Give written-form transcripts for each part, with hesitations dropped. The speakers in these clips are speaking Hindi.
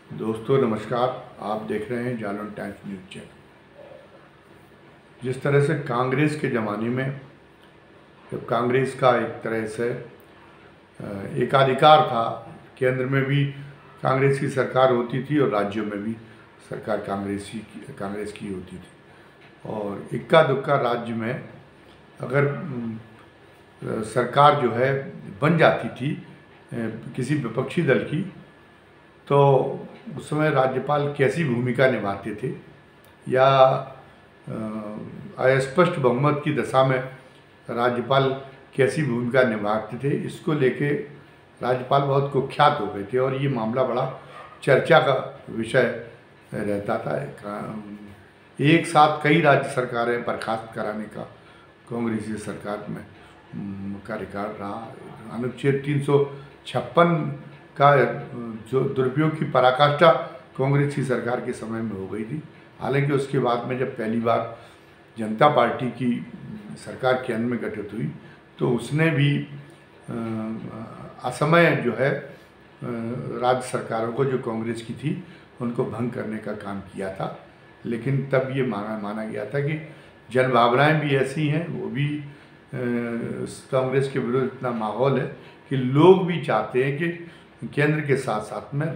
दोस्तों नमस्कार। आप देख रहे हैं जालन टाइम्स न्यूज चैनल। जिस तरह से कांग्रेस के ज़माने में जब कांग्रेस का एक तरह से एकाधिकार था, केंद्र में भी कांग्रेस की सरकार होती थी और राज्यों में भी सरकार कांग्रेस की होती थी, और इक्का दुक्का राज्य में अगर सरकार जो है बन जाती थी किसी विपक्षी दल की, तो उस समय राज्यपाल कैसी भूमिका निभाते थे या अस्पष्ट बहुमत की दशा में राज्यपाल कैसी भूमिका निभाते थे, इसको लेके राज्यपाल बहुत कुख्यात हो गए थे और ये मामला बड़ा चर्चा का विषय रहता था। एक साथ कई राज्य सरकारें बर्खास्त कराने का कांग्रेसी सरकार में का रिकॉर्ड रहा। अनुच्छेद 356 का जो दुरुपयोग की पराकाष्ठा कांग्रेस की सरकार के समय में हो गई थी। हालांकि उसके बाद में जब पहली बार जनता पार्टी की सरकार केंद्र में गठित हुई तो उसने भी असमय जो है राज्य सरकारों को जो कांग्रेस की थी उनको भंग करने का काम किया था। लेकिन तब ये माना गया था कि जन भावनाएँ भी ऐसी हैं, वो भी कांग्रेस के विरुद्ध इतना माहौल है कि लोग भी चाहते हैं कि केंद्र के साथ साथ में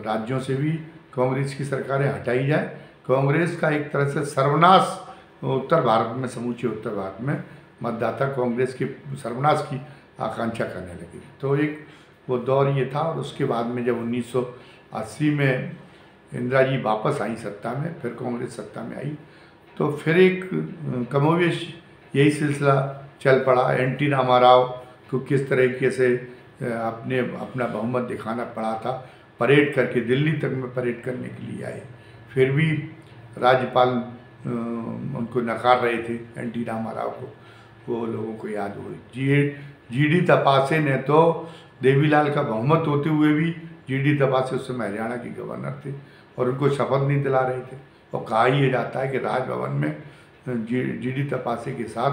राज्यों से भी कांग्रेस की सरकारें हटाई जाए। कांग्रेस का एक तरह से सर्वनाश उत्तर भारत में, समूचे उत्तर भारत में मतदाता कांग्रेस के सर्वनाश की आकांक्षा करने लगे। तो एक वो दौर ये था। और उसके बाद में जब 1980 में इंदिरा जी वापस आई सत्ता में, फिर कांग्रेस सत्ता में आई, तो फिर एक कमोवेश यही सिलसिला चल पड़ा। एनटी रामाराव को किस तरीके से अपना बहुमत दिखाना पड़ा था, परेड करके दिल्ली तक में परेड करने के लिए आए, फिर भी राज्यपाल उनको नकार रहे थे, एनटी रामाराव को। वो लोगों को याद हो। जीडी तपासे ने तो देवीलाल का बहुमत होते हुए भी, जीडी तपासे उस समय हरियाणा के गवर्नर थे और उनको शपथ नहीं दिला रहे थे। और कहा यह जाता है कि राजभवन में जीडी तपासे के साथ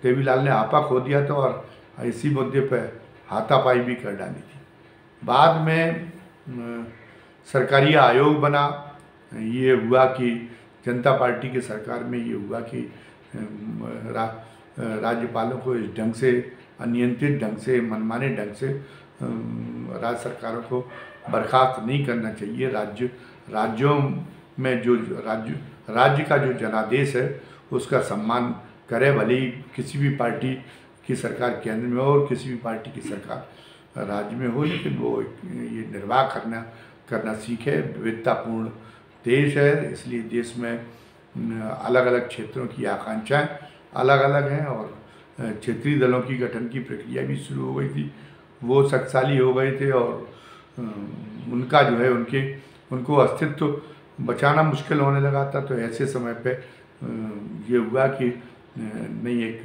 देवीलाल ने आपा खो दिया था और इसी मुद्दे पर हाथापाई भी कर डाली थी। बाद में सरकारी आयोग बना। ये हुआ कि जनता पार्टी की सरकार में ये हुआ कि राज्यपालों को इस ढंग से, अनियंत्रित ढंग से, मनमाने ढंग से राज्य सरकारों को बर्खास्त नहीं करना चाहिए। राज्यों में जो राज्य का जो जनादेश है उसका सम्मान करे, भले ही किसी भी पार्टी की सरकार केंद्र में हो और किसी भी पार्टी की सरकार राज्य में हो, लेकिन वो ये निर्वाह करना सीखे। विविधतापूर्ण देश है, इसलिए देश में अलग अलग क्षेत्रों की आकांक्षाएं अलग अलग हैं और क्षेत्रीय दलों की गठन की प्रक्रिया भी शुरू हो गई थी। वो शक्तिशाली हो गए थे और उनका जो है उनको अस्तित्व बचाना मुश्किल होने लगा था। तो ऐसे समय पे ये हुआ कि नहीं, एक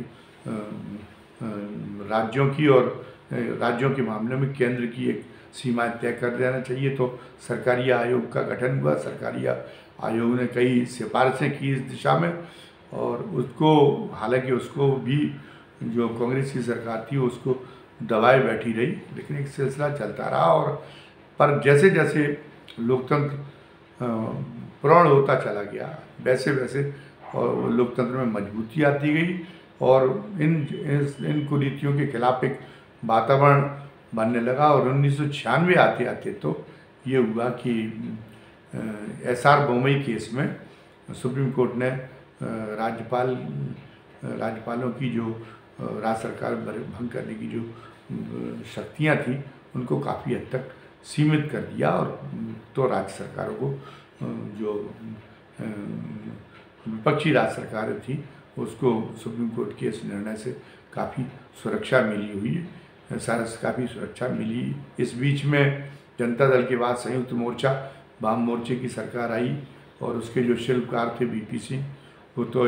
राज्यों के मामले में केंद्र की एक सीमा तय कर देना चाहिए। तो सरकारी आयोग का गठन हुआ। सरकारी आयोग ने कई सिफारिशें की इस दिशा में और हालांकि उसको भी जो कांग्रेस की सरकार थी उसको दबाए बैठी रही, लेकिन एक सिलसिला चलता रहा। और पर जैसे जैसे लोकतंत्र प्रौढ़ होता चला गया, वैसे वैसे और लोकतंत्र में मजबूती आती गई और इन कुरीतियों के खिलाफ एक वातावरण बनने लगा। और 1996 आते आते तो ये हुआ कि SR बोमई केस में सुप्रीम कोर्ट ने राज्यपालों की जो राज्य सरकार भंग करने की जो शक्तियाँ थी उनको काफ़ी हद तक सीमित कर दिया। और तो राज्य सरकारों को जो विपक्षी राज्य सरकारें थी उसको सुप्रीम कोर्ट के इस निर्णय से काफ़ी सुरक्षा मिली हुई है, काफ़ी सुरक्षा मिली। इस बीच में जनता दल के बाद संयुक्त मोर्चा, वाम मोर्चे की सरकार आई और उसके जो शिल्पकार थे VP सिंह, वो तो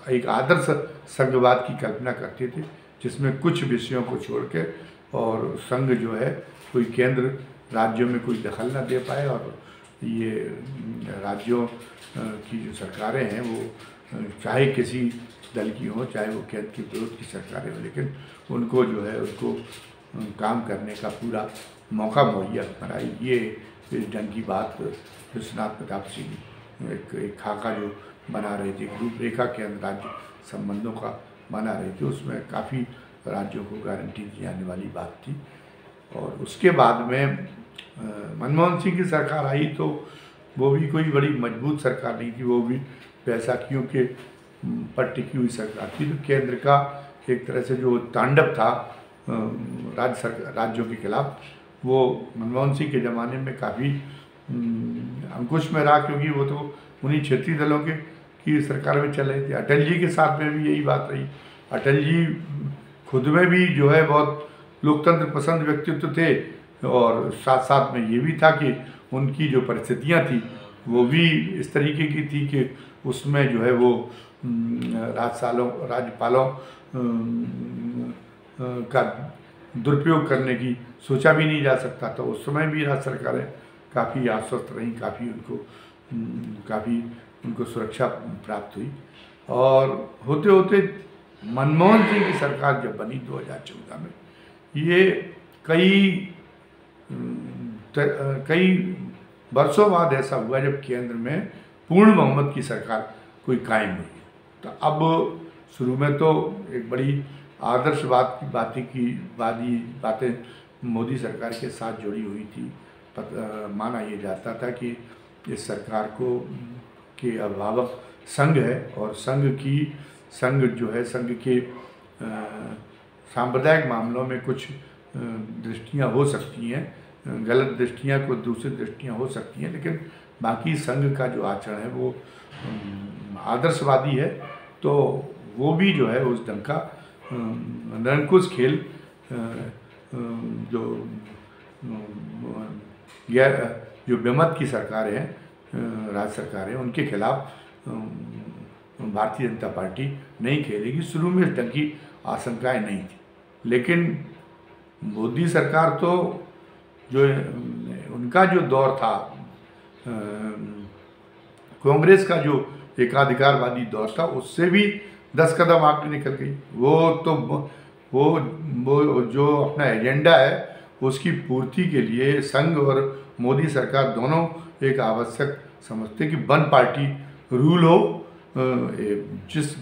एक आदर्श संघवाद की कल्पना करते थे जिसमें कुछ विषयों को छोड़ के और संघ जो है कोई केंद्र राज्यों में कोई दखल न दे पाए और ये राज्यों की जो सरकारें हैं वो चाहे किसी दल की हो, चाहे वो केंद्र की विरोध की सरकारें हो, लेकिन उनको जो है उनको काम करने का पूरा मौका मुहैया कराई। ये इस ढंग की बात विश्वनाथ प्रताप सिंह एक खाका जो बना रहे थे, रूपरेखा के अंदर राज्य संबंधों का बना रहे थे, उसमें काफ़ी राज्यों को गारंटी दी जाने वाली बात थी। और उसके बाद में मनमोहन सिंह की सरकार आई तो वो भी कोई बड़ी मजबूत सरकार नहीं थी, वो भी बैसाखियों के पर टिकी हुई सरकार थी। तो केंद्र का एक तरह से जो तांडव था राज्यों के खिलाफ, वो मनमोहन सिंह के ज़माने में काफ़ी अंकुश में रहा, क्योंकि वो तो उन्हीं क्षेत्रीय दलों की सरकार में चल रहे थे। अटल जी के साथ में भी यही बात रही। अटल जी खुद में भी जो है बहुत लोकतंत्र पसंद व्यक्तित्व थे, और साथ साथ में ये भी था कि उनकी जो परिस्थितियाँ थी वो भी इस तरीके की थी कि उसमें जो है वो राज्यपालों का दुरुपयोग करने की सोचा भी नहीं जा सकता। तो उस समय भी राज्य सरकारें काफ़ी आश्वस्त रहीं, काफ़ी उनको सुरक्षा प्राप्त हुई। और होते होते मनमोहन सिंह की सरकार जब बनी 2014 में, ये कई वर्षों बाद ऐसा हुआ जब केंद्र में पूर्ण बहुमत की सरकार कोई कायम हुई। तो अब शुरू में तो एक बड़ी आदर्शवाद की बातें मोदी सरकार के साथ जुड़ी हुई थी। माना ये जाता था कि इस सरकार के अभिभावक संघ है, और संघ जो है संघ के सांप्रदायिक मामलों में कुछ दृष्टियां हो सकती हैं, गलत दृष्टियां, कुछ दूसरी दृष्टियां हो सकती हैं, लेकिन बाकी संघ का जो आचरण है वो आदर्शवादी है। तो वो भी जो है उस ढंग का निरंकुश खेल जो विमत की सरकारें हैं, राज्य सरकारें, उनके खिलाफ भारतीय जनता पार्टी नहीं खेलेगी। शुरू में इस ढंग की आशंकाएं नहीं थी, लेकिन मोदी सरकार तो जो उनका जो दौर था, कांग्रेस का जो एकाधिकारवादी दौर था, उससे भी 10 कदम आगे निकल गई। वो जो अपना एजेंडा है उसकी पूर्ति के लिए संघ और मोदी सरकार दोनों एक आवश्यक समझते कि वन पार्टी रूल हो, जिस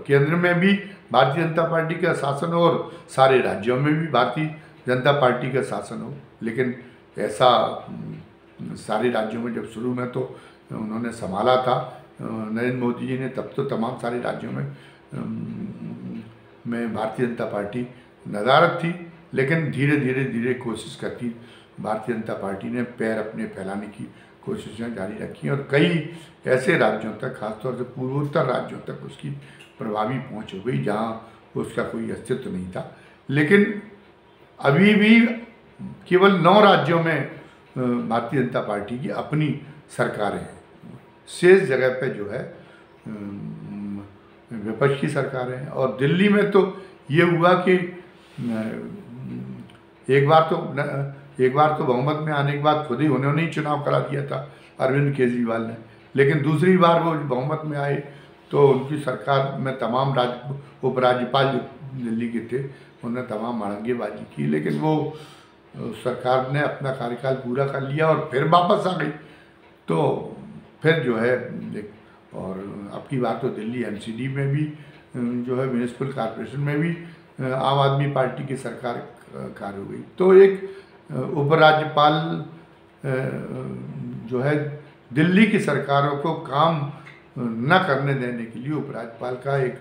केंद्र में भी भारतीय जनता पार्टी का शासन हो और सारे राज्यों में भी भारतीय जनता पार्टी का शासन हो। लेकिन ऐसा सारे राज्यों में जब शुरू में तो उन्होंने संभाला था नरेंद्र मोदी जी ने, तब तो तमाम सारे राज्यों में भारतीय जनता पार्टी नदारद थी, लेकिन धीरे धीरे कोशिश करती भारतीय जनता पार्टी ने पैर अपने फैलाने की कोशिशें जारी रखी, और कई ऐसे राज्यों तक, खासतौर से पूर्वोत्तर राज्यों तक उसकी प्रभावी पहुंच हो गई जहां उसका कोई अस्तित्व नहीं था। लेकिन अभी भी केवल 9 राज्यों में भारतीय जनता पार्टी की अपनी सरकारें हैं। शेष जगह पे जो है विपक्ष की सरकारें हैं। और दिल्ली में तो ये हुआ कि एक बार तो बहुमत में आने के बाद खुद ही उन्होंने ही चुनाव करा दिया था अरविंद केजरीवाल ने, लेकिन दूसरी बार वो बहुमत में आए तो उनकी सरकार में तमाम उपराज्यपाल जो दिल्ली के थे उन्होंने तमाम मड़ंगेबाजी की, लेकिन वो सरकार ने अपना कार्यकाल पूरा कर लिया और फिर वापस आ गई। तो फिर जो है और अब की बात तो दिल्ली MCD में भी जो है म्यूनिसिपल कॉरपोरेशन में भी आम आदमी पार्टी की सरकार कार्य हो गई। तो एक उपराज्यपाल जो है दिल्ली की सरकारों को काम न करने देने के लिए उपराज्यपाल का एक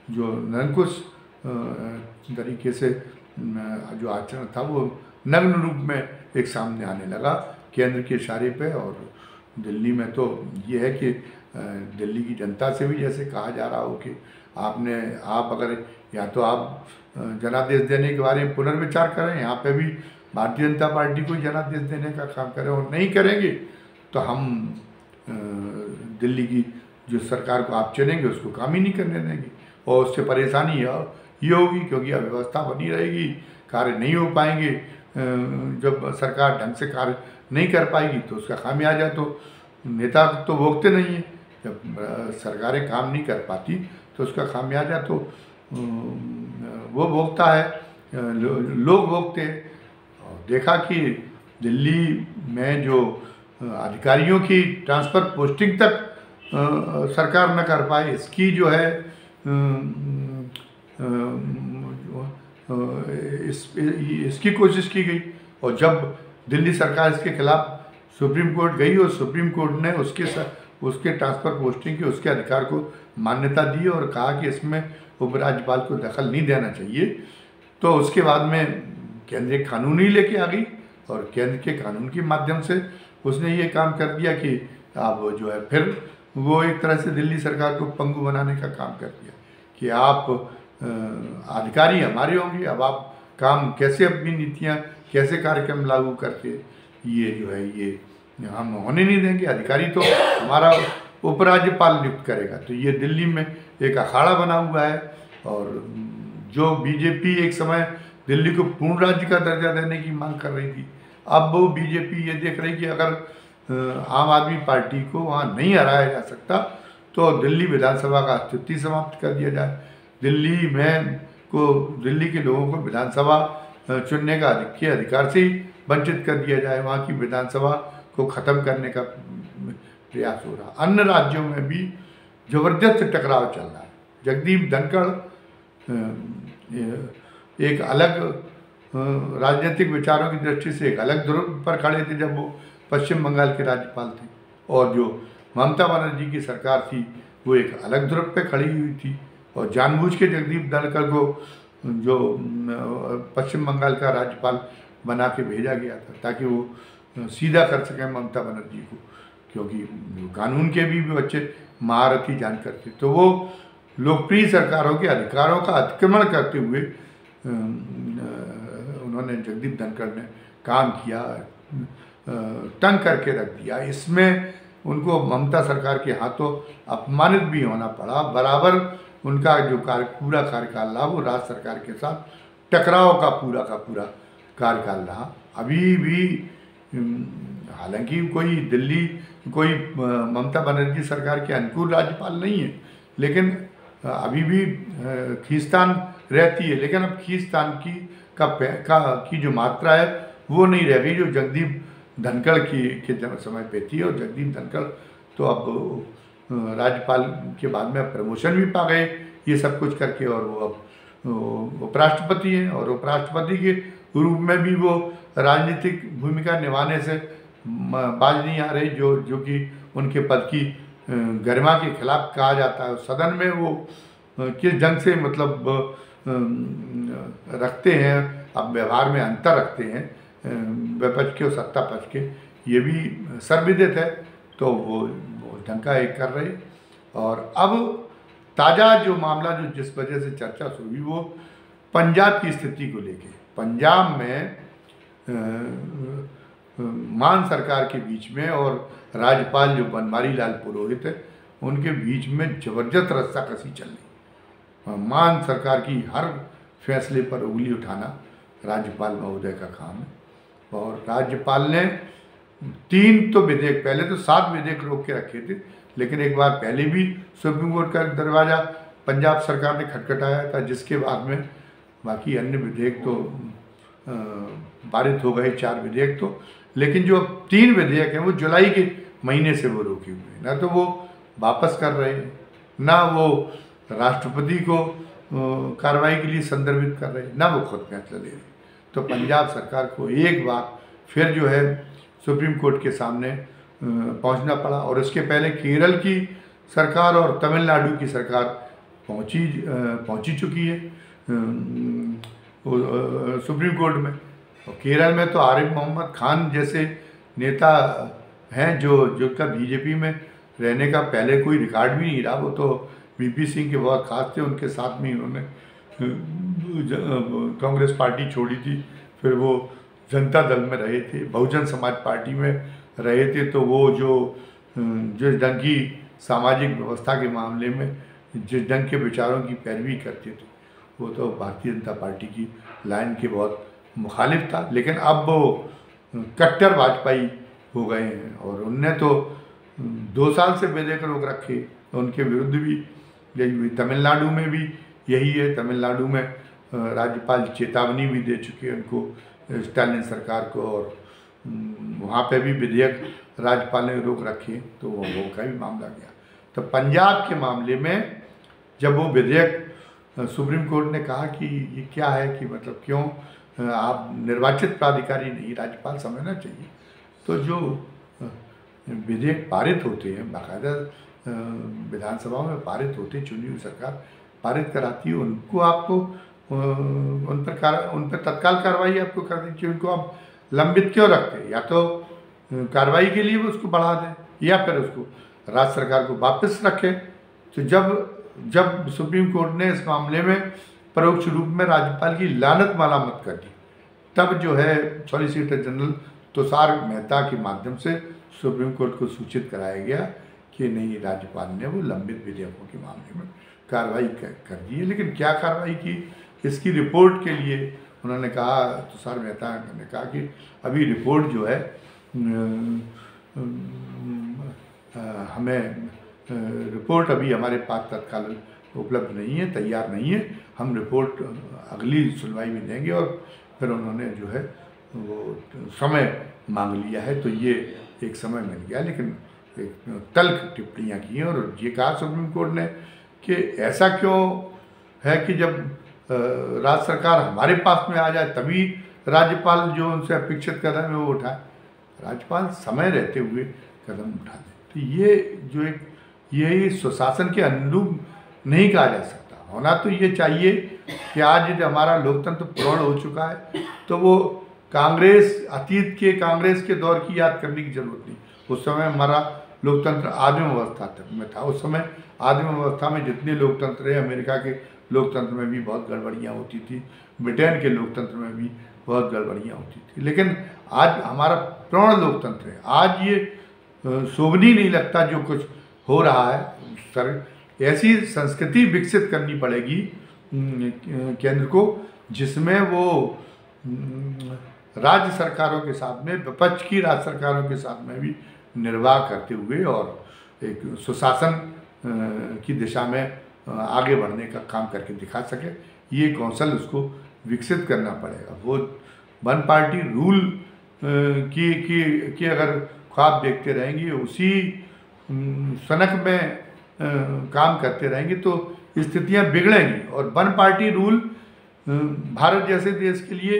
जो निरंकुश तरीके से जो आचरण था वो नग्न रूप में एक सामने आने लगा केंद्र के इशारे पे। और दिल्ली में तो ये है कि दिल्ली की जनता से भी जैसे कहा जा रहा हो कि आप अगर या तो आप जनादेश देने के बारे में पुनर्विचार करें, यहाँ पे भी भारतीय जनता पार्टी को जनादेश देने का काम करें, और नहीं करेंगे तो हम दिल्ली की जो सरकार को आप चुनेंगे उसको काम ही नहीं करने देंगे, और उससे परेशानी ये होगी क्योंकि अव्यवस्था बनी रहेगी, कार्य नहीं हो पाएंगे। जब सरकार ढंग से कार्य नहीं कर पाएगी तो उसका खामियाजा तो नेता तो भोगते नहीं है। जब सरकारें काम नहीं कर पाती तो उसका खामियाजा तो वो भोगता है, लोग भोगते हैं। और देखा कि दिल्ली में जो अधिकारियों की ट्रांसफ़र पोस्टिंग तक सरकार न कर पाए, इसकी जो है इसकी कोशिश की गई। और जब दिल्ली सरकार इसके खिलाफ सुप्रीम कोर्ट गई और सुप्रीम कोर्ट ने उसके ट्रांसफ़र पोस्टिंग के उसके अधिकार को मान्यता दी और कहा कि इसमें उपराज्यपाल को दखल नहीं देना चाहिए, तो उसके बाद में केंद्रीय कानून ही लेके आ गई और केंद्र के कानून के माध्यम से उसने ये काम कर दिया कि अब जो है फिर वो एक तरह से दिल्ली सरकार को पंगु बनाने का काम कर दिया कि आप अधिकारी हमारे होंगे, अब आप काम कैसे अपनी नीतियाँ कैसे कार्यक्रम लागू करके ये जो है ये हम होने नहीं देंगे, अधिकारी तो हमारा उपराज्यपाल नियुक्त करेगा। तो ये दिल्ली में एक अखाड़ा बना हुआ है। और जो बीजेपी एक समय दिल्ली को पूर्ण राज्य का दर्जा देने की मांग कर रही थी, अब वो बीजेपी ये देख रही कि अगर आम आदमी पार्टी को वहाँ नहीं हराया जा सकता तो दिल्ली विधानसभा का अस्तित्व समाप्त कर दिया जाए, दिल्ली के लोगों को विधानसभा चुनने का अधिकार से ही वंचित कर दिया जाए, वहाँ की विधानसभा को ख़त्म करने का प्रयास हो रहा। अन्य राज्यों में भी ज़बरदस्त टकराव चल रहा है। जगदीप धनखड़ एक अलग राजनीतिक विचारों की दृष्टि से एक अलग ध्रुव पर खड़े थे जब वो पश्चिम बंगाल के राज्यपाल थे, और जो ममता बनर्जी की सरकार थी वो एक अलग ध्रुव पे खड़ी हुई थी। और जानबूझ के जगदीप धनखड़ को जो पश्चिम बंगाल का राज्यपाल बना के भेजा गया था ताकि वो सीधा कर सकें ममता बनर्जी को, क्योंकि कानून के भी अच्छे महारथी जानकर थे। तो वो लोकप्रिय सरकारों के अधिकारों का अतिक्रमण करते हुए उन्होंने जगदीप धनखड़ ने काम किया, तंग करके रख दिया। इसमें उनको ममता सरकार के हाथों अपमानित भी होना पड़ा। बराबर उनका जो पूरा कार्यकाल रहा वो राज्य सरकार के साथ टकराव का पूरा कार्यकाल रहा। अभी भी हालांकि कोई ममता बनर्जी सरकार के अनुकूल राज्यपाल नहीं है, लेकिन अभी भी खींचतान रहती है। लेकिन अब खींचतान की जो मात्रा है वो नहीं रह गई जो जगदीप धनखड़ के समय पे थी। और जगदीप धनखड़ तो अब राज्यपाल के बाद में प्रमोशन भी पा गए ये सब कुछ करके, और वो अब उपराष्ट्रपति हैं। और उपराष्ट्रपति के रूप में भी वो राजनीतिक भूमिका निभाने से बाज नहीं आ रहे, जो कि उनके पद की गरिमा के खिलाफ कहा जाता है। सदन में वो किस ढंग से मतलब रखते हैं, अब व्यवहार में अंतर रखते हैं विपक्ष के और सत्ता पक्ष के, ये भी सर्वविदित है। तो वो ढंग का एक कर रहे। और अब ताज़ा जो मामला जिस वजह से चर्चा हुई वो पंजाब की स्थिति को लेके। पंजाब में मान सरकार के बीच में और राज्यपाल जो बनवारी लाल पुरोहित है उनके बीच में ज़बरदस्त रस्साकसी चल रही। मान सरकार की हर फैसले पर उंगली उठाना राज्यपाल महोदय का काम है। और राज्यपाल ने 3 तो विधेयक, पहले तो 7 विधेयक रोक के रखे थे, लेकिन एक बार पहले भी सुप्रीम कोर्ट का दरवाज़ा पंजाब सरकार ने खटखटाया था, जिसके बाद में बाकी अन्य विधेयक तो पारित हो गए, 4 विधेयक तो। लेकिन जो 3 विधेयक हैं वो जुलाई के महीने से वो रोके हुए हैं, ना तो वो वापस कर रहे हैं, ना वो राष्ट्रपति को कार्रवाई के लिए संदर्भित कर रहे हैं, ना वो खुद फैसला ले रहे हैं। तो पंजाब सरकार को एक बार फिर जो है सुप्रीम कोर्ट के सामने पहुंचना पड़ा। और इसके पहले केरल की सरकार और तमिलनाडु की सरकार पहुंची चुकी है सुप्रीम कोर्ट में। और केरल में तो आरिफ मोहम्मद खान जैसे नेता हैं जो बीजेपी में रहने का पहले कोई रिकॉर्ड भी नहीं रहा। वो तो वीपी सिंह के बहुत खास थे, उनके साथ में उन्होंने कांग्रेस पार्टी छोड़ी थी, फिर वो जनता दल में रहे थे, बहुजन समाज पार्टी में रहे थे। तो वो जिस ढंग की सामाजिक व्यवस्था के मामले में जिस ढंग के विचारों की पैरवी करते थे वो तो भारतीय जनता पार्टी की लाइन के बहुत मुखालिफ था। लेकिन अब वो कट्टर वाजपेयी हो गए हैं और उनने तो 2 साल से विधेयक रोक रखे, उनके विरुद्ध भी यही तमिलनाडु में भी यही है। तमिलनाडु में राज्यपाल चेतावनी भी दे चुके हैं उनको, स्टालिन सरकार को, और वहाँ पे भी विधेयक राज्यपाल ने रोक रखे, तो वो का भी मामला गया। तो पंजाब के मामले में जब वो विधेयक सुप्रीम कोर्ट ने कहा कि ये क्या है, कि मतलब क्यों आप निर्वाचित प्राधिकारी नहीं, राज्यपाल समझना चाहिए, तो जो विधेयक पारित होते हैं, बाकायदा विधानसभा में पारित होते, चुनी हुई सरकार पारित कराती है, उनको आपको उन पर तत्काल कार्रवाई आपको करनी चाहिए। उनको आप लंबित क्यों रखते हैं? या तो कार्रवाई के लिए वो उसको बढ़ा दें, या फिर उसको राज्य सरकार को वापस रखें। तो जब सुप्रीम कोर्ट ने इस मामले में परोक्ष रूप में राज्यपाल की लानत मलामत कर दी, तब जो है सॉलिसिटर जनरल तुषार मेहता के माध्यम से सुप्रीम कोर्ट को सूचित कराया गया कि नहीं, राज्यपाल ने वो लंबित विधेयकों के मामले में कार्रवाई कर दी है। लेकिन क्या कार्रवाई की, इसकी रिपोर्ट के लिए उन्होंने कहा, तुषार मेहता ने कहा कि अभी रिपोर्ट जो है हमें रिपोर्ट अभी हमारे पास तत्काल उपलब्ध नहीं है, तैयार नहीं है, हम रिपोर्ट अगली सुनवाई में देंगे। और फिर उन्होंने जो है वो समय मांग लिया है, तो ये एक समय मिल गया। लेकिन एक तल्ख टिप्पणियाँ की हैं, और ये कहा सुप्रीम कोर्ट ने कि ऐसा क्यों है कि जब राज्य सरकार हमारे पास में आ जाए तभी राज्यपाल जो उनसे अपेक्षित कदम है वो उठाए, राज्यपाल समय रहते हुए कदम उठा दें। तो ये जो एक यही सुशासन के अनुरूप नहीं कहा जा सकता। होना तो ये चाहिए कि आज जब हमारा लोकतंत्र पूर्ण हो चुका है, तो वो अतीत के कांग्रेस के दौर की याद करने की जरूरत नहीं। उस समय हमारा लोकतंत्र आदिम अवस्था में था। उस समय आदिम अवस्था में जितने लोकतंत्र है, अमेरिका के लोकतंत्र में भी बहुत गड़बड़ियाँ होती थी, ब्रिटेन के लोकतंत्र में भी बहुत गड़बड़ियाँ होती थी। लेकिन आज हमारा पूर्ण लोकतंत्र है। आज ये शोभनीय नहीं लगता जो कुछ हो रहा है। ऐसी संस्कृति विकसित करनी पड़ेगी केंद्र को, जिसमें वो राज्य सरकारों के साथ में, विपक्ष की राज्य सरकारों के साथ में भी निर्वाह करते हुए और एक सुशासन की दिशा में आगे बढ़ने का काम करके दिखा सके। ये कौशल उसको विकसित करना पड़ेगा। वो वन पार्टी रूल की अगर ख्वाब देखते रहेंगे, उसी सनक में काम करते रहेंगे, तो स्थितियां बिगड़ेंगी। और वन पार्टी रूल भारत जैसे देश के लिए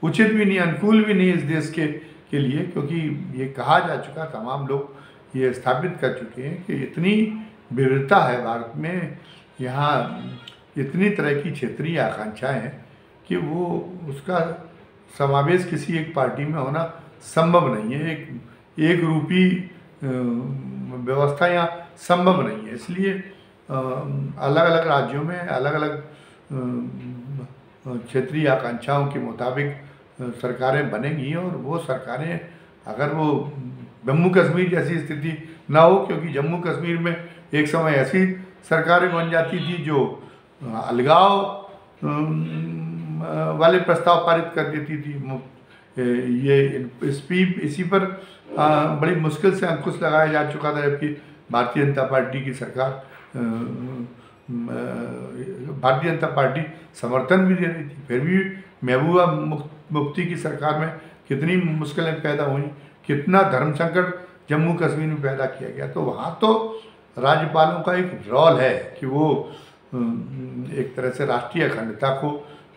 उचित भी नहीं, अनुकूल भी नहीं इस देश के लिए, क्योंकि ये कहा जा चुका, तमाम लोग ये स्थापित कर चुके हैं कि इतनी विविधता है भारत में, यहाँ इतनी तरह की क्षेत्रीय आकांक्षाएं हैं कि वो उसका समावेश किसी एक पार्टी में होना संभव नहीं है। एक रूपी व्यवस्था यहाँ संभव नहीं है। इसलिए अलग अलग राज्यों में अलग अलग क्षेत्रीय आकांक्षाओं के मुताबिक सरकारें बनेंगी, और वो सरकारें, अगर वो जम्मू कश्मीर जैसी स्थिति ना हो, क्योंकि जम्मू कश्मीर में एक समय ऐसी सरकारें बन जाती थी जो अलगाव वाले प्रस्ताव पारित कर देती थी। इसी पर बड़ी मुश्किल से अंकुश लगाया जा चुका था, जबकि भारतीय जनता पार्टी की सरकार, भारतीय जनता पार्टी समर्थन भी दे रही थी। फिर भी महबूबा मुफ्ती की सरकार में कितनी मुश्किलें पैदा हुई, कितना धर्म संकट जम्मू कश्मीर में पैदा किया गया। तो वहाँ तो राज्यपालों का एक रोल है कि वो एक तरह से राष्ट्रीय अखंडता को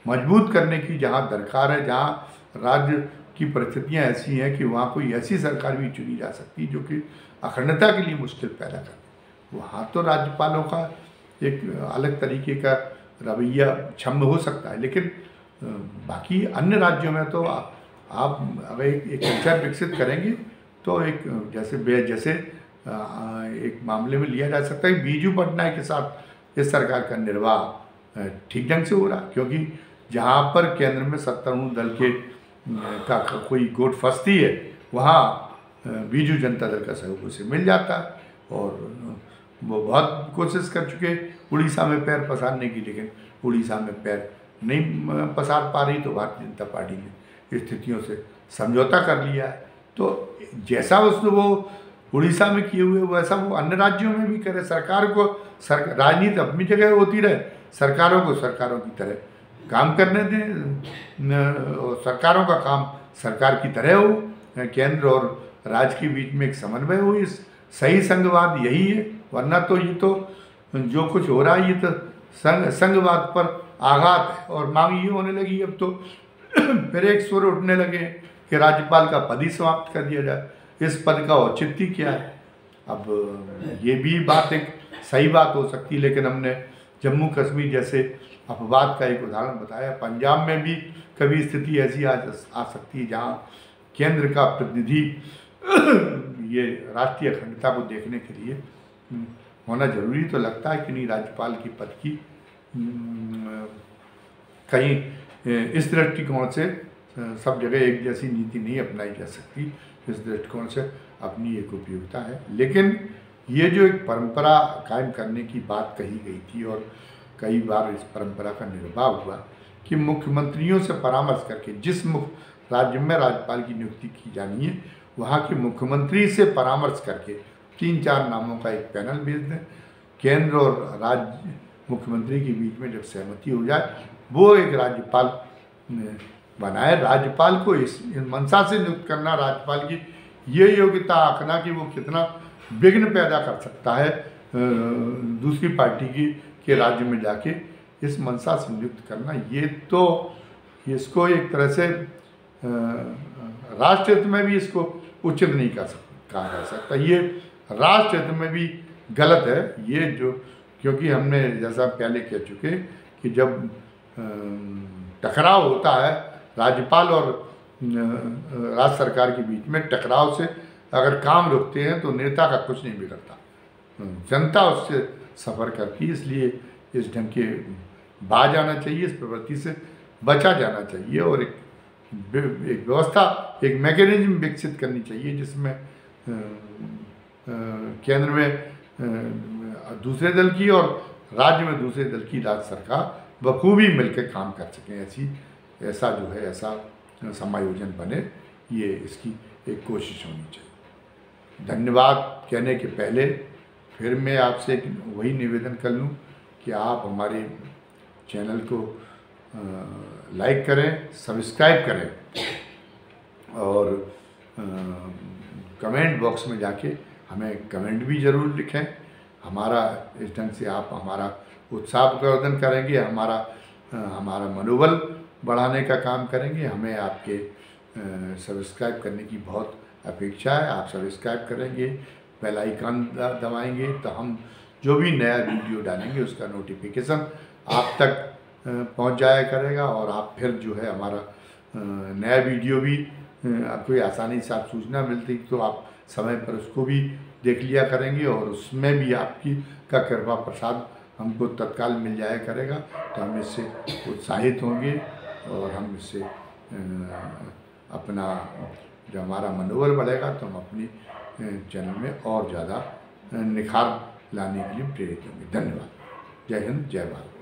मजबूत करने की जहाँ दरकार है, जहाँ राज्य की परिस्थितियाँ ऐसी हैं कि वहाँ कोई ऐसी सरकार भी चुनी जा सकती है जो कि अखंडता के लिए मुश्किल पैदा करे, वहाँ तो राज्यपालों का एक अलग तरीके का रवैया क्षम्य हो सकता है। लेकिन बाकी अन्य राज्यों में तो आप अगर एक कल्चर विकसित करेंगे तो एक जैसे एक मामले में लिया जा सकता है कि बीजू पटनायक के साथ इस सरकार का निर्वाह ठीक ढंग से हो रहा, क्योंकि जहाँ पर केंद्र में सत्तारूढ़ दल का कोई गोट फंसती है, वहाँ बीजू जनता दल का सहयोग उसे मिल जाता है। और वो बहुत कोशिश कर चुके उड़ीसा में पैर पसारने की, लेकिन उड़ीसा में पैर नहीं पसार पा रही, तो भारतीय जनता पार्टी ने स्थितियों से समझौता कर लिया है। तो जैसा उसने वो उड़ीसा में किए हुए वैसा वो अन्य राज्यों में भी करे। सरकार को राजनीति अपनी जगह होती रहे, सरकारों को सरकारों की तरह काम करने दें, और सरकारों का काम सरकार की तरह हो, केंद्र और राज्य के बीच में एक समन्वय हो। इस सही संघवाद यही है, वरना तो ये तो जो कुछ हो रहा है ये तो संघवाद पर आघात है। और मांग ये होने लगी अब तो फिर एक सुर उठने लगे कि राज्यपाल का पद ही समाप्त कर दिया जाए, इस पद का औचित्य क्या है। अब ये भी बात एक सही बात हो सकती है, लेकिन हमने जम्मू कश्मीर जैसे अपवाद का एक उदाहरण बताया। पंजाब में भी कभी स्थिति ऐसी आ सकती है जहाँ केंद्र का प्रतिनिधि ये राष्ट्रीय अखंडता को देखने के लिए होना जरूरी तो लगता है कि नहीं। राज्यपाल की पद की कहीं इस दृष्टिकोण से सब जगह एक जैसी नीति नहीं अपनाई जा सकती, इस दृष्टिकोण से अपनी एक उपयोगिता है। लेकिन ये जो एक परंपरा कायम करने की बात कही गई थी और कई बार इस परंपरा का निर्वाह हुआ कि मुख्यमंत्रियों से परामर्श करके जिस राज्य में राज्यपाल की नियुक्ति की जानी है वहाँ के मुख्यमंत्री से परामर्श करके 3-4 नामों का एक पैनल भेज दें। केंद्र और राज्य मुख्यमंत्री के बीच में जब सहमति हो जाए वो एक राज्यपाल बनाए। राज्यपाल को इस मंशा से नियुक्त करना, राज्यपाल की ये योग्यता आंकना कि वो कितना विघ्न पैदा कर सकता है दूसरी पार्टी के राज्य में जाके, इस मंशा से नियुक्त करना, ये तो इसको एक तरह से राष्ट्र हित में भी इसको उचित नहीं कहा जा सकता। ये राष्ट्र हित में भी गलत है ये जो, क्योंकि हमने जैसा पहले कह चुके कि जब टकराव होता है राज्यपाल और राज्य सरकार के बीच में, टकराव से अगर काम रुकते हैं तो नेता का कुछ नहीं बिगड़ता, जनता उससे सफ़र करती है। इसलिए इस ढंग के बाज आना चाहिए, इस प्रवृत्ति से बचा जाना चाहिए और एक व्यवस्था, एक मैकेनिज्म विकसित करनी चाहिए जिसमें केंद्र में दूसरे दल की और राज्य में दूसरे दल की राज्य सरकार बखूबी मिलकर काम कर सकें। ऐसा जो है ऐसा समायोजन बने, ये इसकी एक कोशिश होनी चाहिए। धन्यवाद कहने के पहले फिर मैं आपसे वही निवेदन कर लूँ कि आप हमारे चैनल को लाइक करें, सब्सक्राइब करें और कमेंट बॉक्स में जाके हमें कमेंट भी ज़रूर लिखें। हमारा इस ढंग से आप हमारा उत्साह प्रवर्धन करेंगे, हमारा मनोबल बढ़ाने का काम करेंगे। हमें आपके सब्सक्राइब करने की बहुत अपेक्षा है। आप सब्सक्राइब करेंगे, बेल आइकन दबाएंगे तो हम जो भी नया वीडियो डालेंगे उसका नोटिफिकेशन आप तक पहुंच जाया करेगा और आप फिर जो है हमारा नया वीडियो भी आपको आसानी से आप सूचना मिलती तो आप समय पर उसको भी देख लिया करेंगे और उसमें भी आपकी का कृपा प्रसाद हमको तत्काल मिल जाया करेगा। तो हम इससे उत्साहित होंगे और हम इससे अपना जो हमारा मनोबल बढ़ेगा तो हम अपनी चैनल में और ज़्यादा निखार लाने के लिए प्रेरित होंगे। धन्यवाद। जय हिंद, जय भारत।